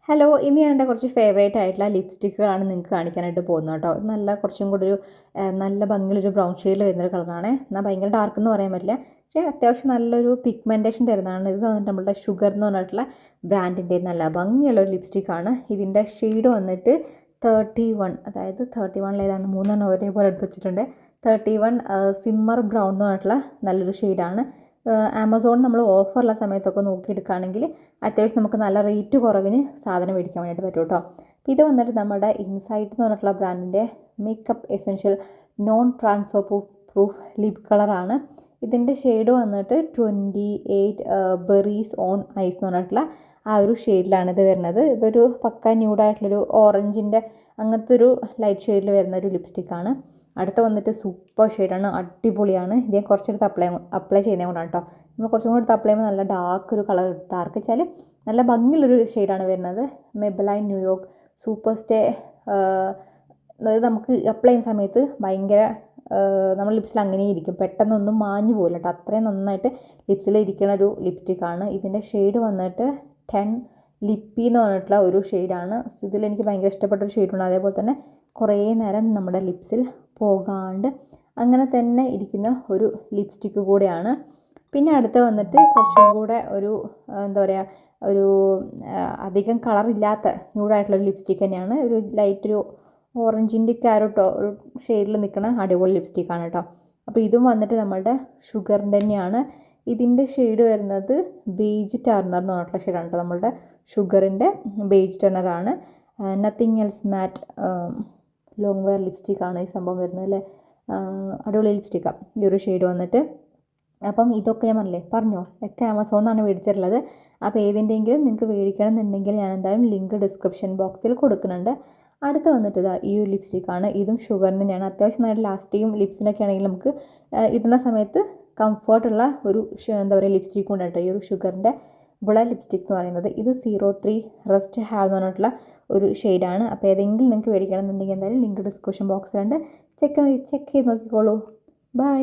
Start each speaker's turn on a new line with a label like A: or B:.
A: Hello, ഇന്ന് ഞാൻ എൻ്റെ കുറച്ച് ഫേവറേറ്റ് ആയിട്ടുള്ള ലിപ്സ്റ്റിക്കുകളാണ് നിങ്ങൾക്ക് കാണിക്കാനായിട്ട് പോകുന്നത് കേട്ടോ. നല്ല കുറച്ചും കൂടി ഒരു നല്ല ഭംഗിയുള്ളൊരു ബ്രൗൺ ഷെയ്ഡിൽ വരുന്നൊരു കളറാണ്. എന്നാൽ ഭയങ്കര ഡാർക്ക് എന്ന് പറയാൻ പറ്റില്ല, പക്ഷേ അത്യാവശ്യം നല്ലൊരു പിഗ്മെൻറ്റേഷൻ തരുന്നതാണ്. ഇത് വന്നിട്ട് നമ്മളുടെ ഷുഗർ എന്ന് പറഞ്ഞിട്ടുള്ള ബ്രാൻഡിൻ്റെ നല്ല ഭംഗിയുള്ളൊരു ലിപ്സ്റ്റിക്കാണ്. ഇതിൻ്റെ ഷെയ്ഡ് വന്നിട്ട് 31, അതായത് 31 ഏതാണ് മൂന്നെണ്ണം ഒരേപോലെ എടുത്ത് വെച്ചിട്ടുണ്ട്. 31 സിമ്മർ ബ്രൗൺ എന്ന് പറഞ്ഞിട്ടുള്ള നല്ലൊരു ഷെയ്ഡാണ്. ആമസോൺ നമ്മൾ ഓഫറുള്ള സമയത്തൊക്കെ നോക്കിയെടുക്കുകയാണെങ്കിൽ അത്യാവശ്യം നമുക്ക് നല്ല റേറ്റ് കുറവിന് സാധനം മേടിക്കാൻ വേണ്ടിയിട്ട് പറ്റും കേട്ടോ. ഇത് വന്നിട്ട് നമ്മുടെ ഇൻസൈറ്റ് എന്ന് പറഞ്ഞിട്ടുള്ള ബ്രാൻഡിൻ്റെ makeup essential non transfer proof lip കളറാണ്. ഇതിൻ്റെ ഷെയ്ഡ് വന്നിട്ട് 28 ബെറീസ് ഓൺ ഐസ് എന്ന് പറഞ്ഞിട്ടുള്ള ആ ഒരു ഷെയ്ഡിലാണ് ഇത് വരുന്നത്. ഇതൊരു പക്ക ന്യൂഡായിട്ടുള്ളൊരു ഓറഞ്ചിൻ്റെ അങ്ങനത്തെ ഒരു ലൈറ്റ് ഷെയ്ഡിൽ വരുന്ന ഒരു ലിപ്സ്റ്റിക്കാണ്. അടുത്ത വന്നിട്ട് സൂപ്പർ ഷെയ്ഡാണ്, അടിപൊളിയാണ്. ഇത് ഞാൻ കുറച്ചെടുത്ത് അപ്ലൈ ചെയ്യുന്നത് കൊണ്ടാണ് കേട്ടോ. നമ്മൾ കുറച്ചും കൂടി എടുത്ത് അപ്ലൈ ചെയ്യുമ്പോൾ നല്ല ഡാർക്ക് ഒരു കളർ, ഡാർക്ക് വെച്ചാൽ നല്ല ഭംഗിയുള്ളൊരു ഷെയ്ഡാണ് വരുന്നത്. മെബലൈൻ ന്യൂയോർക്ക് സൂപ്പർ സ്റ്റേ. അതായത് നമുക്ക് അപ്ലൈ ചെയ്യുന്ന സമയത്ത് ഭയങ്കര നമ്മുടെ ലിപ്സിൽ അങ്ങനെ ഇരിക്കും, പെട്ടെന്നൊന്നും മാഞ്ഞു പോകില്ല കേട്ടോ. അത്രയും നന്നായിട്ട് ലിപ്സിൽ ഇരിക്കുന്ന ഒരു ലിപ്സ്റ്റിക്കാണ്. ഇതിൻ്റെ ഷെയ്ഡ് വന്നിട്ട് 10 ലിപ്പി എന്ന് പറഞ്ഞിട്ടുള്ള ഒരു ഷെയ്ഡാണ്. ഇതിലെനിക്ക് ഭയങ്കര ഇഷ്ടപ്പെട്ട ഒരു ഷെയ്ഡുണ്ട്. അതേപോലെ തന്നെ കുറേ നേരം നമ്മുടെ ലിപ്സിൽ പോകാണ്ട് അങ്ങനെ തന്നെ ഇരിക്കുന്ന ഒരു ലിപ്സ്റ്റിക്ക് കൂടെയാണ്. പിന്നെ അടുത്ത് വന്നിട്ട് കുറച്ചും കൂടെ ഒരു എന്താ പറയുക, ഒരു അധികം കളറില്ലാത്ത ന്യൂഡായിട്ടുള്ളൊരു ലിപ്സ്റ്റിക്ക് തന്നെയാണ്. ഒരു ലൈറ്റ് ഒരു ഓറഞ്ചിൻ്റെ ക്യാരറ്റോ ഒരു ഷെയ്ഡിൽ നിൽക്കുന്ന അടിപൊളി ലിപ്സ്റ്റിക്കാണ് കേട്ടോ. അപ്പോൾ ഇതും വന്നിട്ട് നമ്മളുടെ ഷുഗറിൻ്റെ തന്നെയാണ്. ഇതിൻ്റെ ഷെയ്ഡ് വരുന്നത് ബേജ് ടർണർ എന്ന് പറഞ്ഞിട്ടുള്ള ഷെയ്ഡാണ് കേട്ടോ. നമ്മളുടെ ഷുഗറിൻ്റെ ബേജ് ടർണറാണ്. Nothing else matte long wear ലിപ്സ്റ്റിക്കാണ് ഈ സംഭവം വരുന്നത് അല്ലേ. അടിപൊളി ലിപ്സ്റ്റിക്കാണ് ഈ ഒരു ഷെയ്ഡ് വന്നിട്ട്. അപ്പം ഇതൊക്കെ ഞാൻ പറഞ്ഞോ ഒക്കെ ആമസോണിൽ നിന്നാണ് മേടിച്ചിട്ടുള്ളത്. അപ്പോൾ ഏതിൻ്റെയെങ്കിലും നിങ്ങൾക്ക് മേടിക്കണം എന്നുണ്ടെങ്കിൽ ഞാൻ എന്തായാലും ലിങ്ക് ഡിസ്ക്രിപ്ഷൻ ബോക്സിൽ കൊടുക്കുന്നുണ്ട്. അടുത്ത് വന്നിട്ട് ഇതാ ഈ ഒരു ലിപ്സ്റ്റിക്കാണ്. ഇതും ഷുഗറിൻ്റെ തന്നെയാണ്. അത്യാവശ്യം നല്ല ലാസ്റ്റിക്കും ലിപ്സിനൊക്കെ ആണെങ്കിൽ നമുക്ക് ഇടുന്ന സമയത്ത് കംഫർട്ടുള്ള ഒരു എന്താ പറയുക ലിപ്സ്റ്റിക്ക് ഉണ്ട് കേട്ടോ. ഈ ഒരു ഷുഗറിൻ്റെ ബുള്ളറ്റ് ലിപ്സ്റ്റിക് എന്ന് പറയുന്നത്. ഇത് 03 റസ്റ്റ് ഹാവ് എന്ന് പറഞ്ഞിട്ടുള്ള ഒരു ഷെയ്ഡാണ്. അപ്പോൾ ഏതെങ്കിലും നിങ്ങൾക്ക് മേടിക്കണം എന്നുണ്ടെങ്കിൽ എന്തായാലും ലിങ്ക് ഡിസ്ക്രിപ്ഷൻ ബോക്സിലുണ്ട്. ചെക്ക് ചെയ്ത് നോക്കിക്കോളൂ. ബൈ.